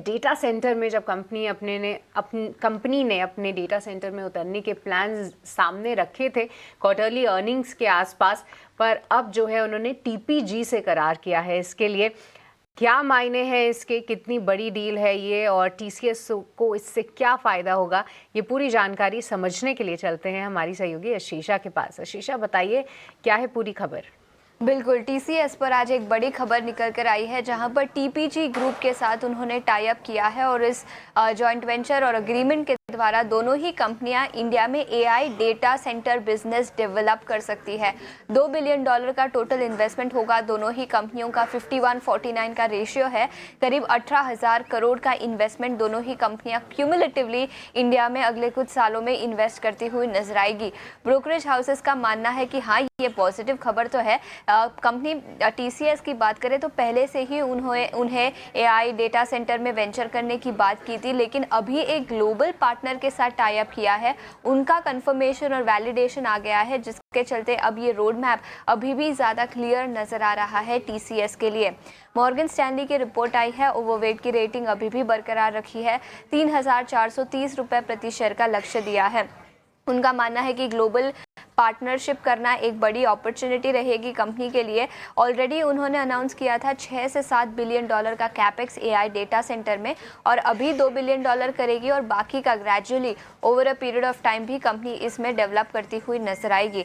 Data centre में जब company ने अपने डेटा सेंटर में उतरने के प्लान्स सामने रखे थे क्वार्टरली अर्निंग्स के आसपास, पर अब जो है उन्होंने टीपीजी से करार किया है इसके लिए। क्या मायने हैं इसके, कितनी बड़ी डील है ये और टीसीएस को इससे क्या फ़ायदा होगा, ये पूरी जानकारी समझने के लिए चलते हैं हमारी सहयोगी आशीषा के पास। आशीषा, बताइए क्या है पूरी खबर। बिल्कुल, टीसीएस पर आज एक बड़ी खबर निकल कर आई है जहां पर टीपीजी ग्रुप के साथ उन्होंने टाई अप किया है और इस जॉइंट वेंचर और एग्रीमेंट के द्वारा दोनों ही कंपनियां इंडिया में AI data centre business develop कर सकती है। $2 बिलियन का टोटल इन्वेस्टमेंट होगा। दोनों ही कंपनियों का 51-49 का रेशियो है। करीब 18,000 करोड़ का इन्वेस्टमेंट दोनों ही कंपनियां क्यूमुलेटिवली इंडिया में अगले कुछ सालों में इन्वेस्ट करती हुई नजर आएगी। ब्रोकरेज हाउसेस का मानना है कि हाँ, ये पॉजिटिव खबर तो है। कंपनी टीसीएस की बात करें तो पहले से ही उन्हें एआई डेटा सेंटर में वेंचर करने की बात की थी, लेकिन अभी एक ग्लोबल पार्टनर के साथ टाई अप किया है। उनका कंफर्मेशन और वैलिडेशन आ गया है, जिसके चलते अब ये रोड मैप अभी भी ज़्यादा क्लियर नज़र आ रहा है टीसीएस के लिए। मॉर्गन स्टैनली की रिपोर्ट आई है, ओवरवेट की रेटिंग अभी भी बरकरार रखी है। 3,430 रुपये प्रति शेयर का लक्ष्य दिया है। उनका मानना है कि ग्लोबल पार्टनरशिप करना एक बड़ी अपॉर्चुनिटी रहेगी कंपनी के लिए। ऑलरेडी उन्होंने अनाउंस किया था 6 से 7 बिलियन डॉलर का कैपेक्स एआई डेटा सेंटर में, और अभी $2 बिलियन करेगी और बाकी का gradually over a period of time भी कंपनी इसमें डेवलप करती हुई नजर आएगी।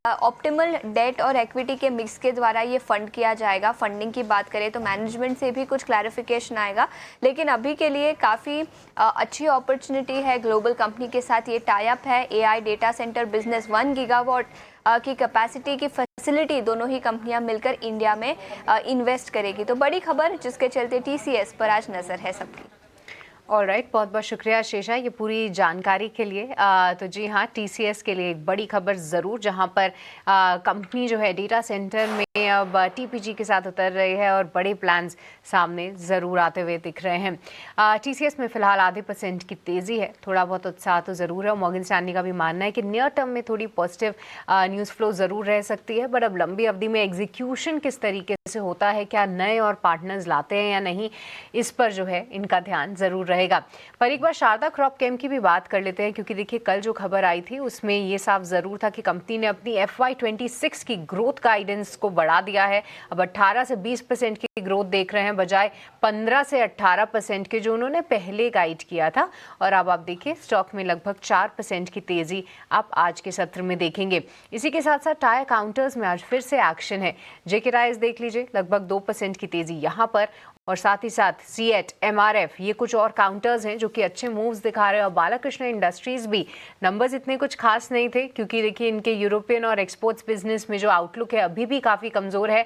ऑप्टिमल डेट और इक्विटी के मिक्स के द्वारा ये फंड किया जाएगा। फंडिंग की बात करें तो मैनेजमेंट से भी कुछ क्लैरिफिकेशन आएगा, लेकिन अभी के लिए काफ़ी अच्छी अपॉर्चुनिटी है। ग्लोबल कंपनी के साथ ये टाई अप है। AI data centre business 1 gigawatt की कैपेसिटी की फैसिलिटी दोनों ही कंपनियां मिलकर इंडिया में इन्वेस्ट करेगी। तो बड़ी खबर जिसके चलते टीसीएस पर आज नज़र है सबकी। ऑलराइट, बहुत बहुत शुक्रिया आशीषा ये पूरी जानकारी के लिए। तो जी हाँ, टीसीएस के लिए एक बड़ी खबर ज़रूर, जहाँ पर कंपनी जो है डेटा सेंटर में अब टीपीजी के साथ उतर रही है और बड़े प्लान्स सामने ज़रूर आते हुए दिख रहे हैं। टीसीएस में फ़िलहाल आधे % की तेज़ी है, थोड़ा बहुत उत्साह तो ज़रूर है। मॉर्गन स्टैनली का भी मानना है कि नियर टर्म में थोड़ी पॉजिटिव न्यूज़ फ्लो ज़रूर रह सकती है, बट अब लंबी अवधि में एग्जीक्यूशन किस तरीके से होता है, क्या नए और पार्टनर्स लाते हैं या नहीं, इस पर जो है इनका ध्यान ज़रूर रहेगा। पर एक बार शारदा क्रॉप केम की भी बात कर लेते हैं, क्योंकि देखिए कल जो खबर आई थी उसमें ये साफ ज़रूर था कि कंपनी ने अपनी FY26 की ग्रोथ गाइडेंस को बढ़ा दिया है। अब 18 से 20% की ग्रोथ देख रहे हैं, बजाय 15 से 18% के जो उन्होंने पहले गाइड किया था। और अब आप देखिए स्टॉक में लगभग 4% की तेज़ी आप आज के सत्र में देखेंगे। इसी के साथ साथ टायर काउंटर्स में आज फिर से एक्शन है। जेके राइस देख लीजिए, लगभग 2% की तेज़ी यहाँ पर, और साथ ही साथ सीएट, एमआरएफ, ये कुछ और काउंटर्स हैं जो कि अच्छे मूव्स दिखा रहे हैं। और बालाकृष्ण इंडस्ट्रीज भी नंबर्स इतने कुछ खास नहीं थे, क्योंकि देखिए इनके यूरोपियन और एक्सपोर्ट्स बिजनेस में जो आउटलुक है अभी भी काफ़ी कमज़ोर है।